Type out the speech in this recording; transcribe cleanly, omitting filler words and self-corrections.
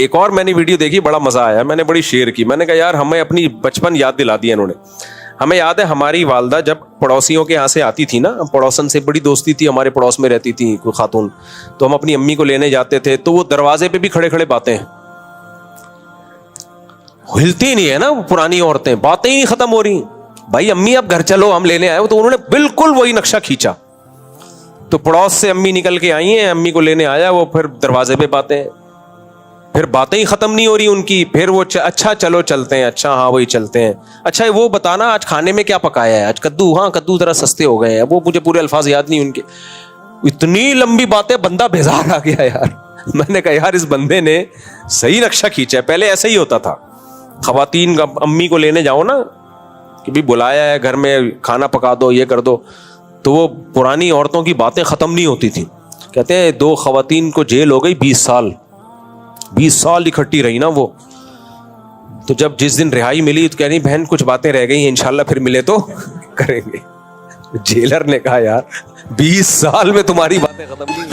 ایک اور میں نے ویڈیو دیکھی, بڑا مزہ آیا, میں نے بڑی شیئر کی. میں نے کہا یار ہمیں اپنی بچپن یاد دلا دیا انہوں نے. ہمیں یاد ہے ہماری والدہ جب پڑوسیوں کے یہاں سے آتی تھی نا, پڑوسن سے بڑی دوستی تھی, ہمارے پڑوس میں رہتی تھی کوئی خاتون, تو ہم اپنی امی کو لینے جاتے تھے تو وہ دروازے پہ بھی کھڑے کھڑے باتیں, ہلتی نہیں ہے نا پرانی عورتیں, باتیں ہی نہیں ختم ہو رہی. بھائی امی اب گھر چلو ہم لینے آئے, تو انہوں نے بالکل وہی نقشہ کھینچا. تو پڑوس سے امی نکل کے آئی ہیں, امی کو لینے آیا, وہ پھر دروازے پہ باتیں, پھر باتیں ہی ختم نہیں ہو رہی ان کی. پھر وہ اچھا چلو چلتے ہیں, اچھا ہاں وہی چلتے ہیں, اچھا وہ بتانا آج کھانے میں کیا پکایا ہے, آج کدو, ہاں کدو ذرا سستے ہو گئے ہیں, وہ مجھے پورے الفاظ یاد نہیں ان کے. اتنی لمبی باتیں, بندہ بیزار آ گیا یار. میں نے کہا یار اس بندے نے صحیح نقشہ کھینچا ہے. پہلے ایسا ہی ہوتا تھا, خواتین امی کو لینے جاؤ نا کہ بھی بلایا ہے گھر میں, کھانا پکا دو, یہ کر دو, تو وہ پرانی عورتوں کی باتیں ختم نہیں ہوتی تھی. کہتے ہیں 2 خواتین کو جیل ہو گئی 20 سال اکٹھی رہی نا وہ. تو جب جس دن رہائی ملی تو کہہ رہی بہن کچھ باتیں رہ گئی ہیں, انشاءاللہ پھر ملے تو کریں گے. جیلر نے کہا یار 20 سال میں تمہاری باتیں ختم نہیں.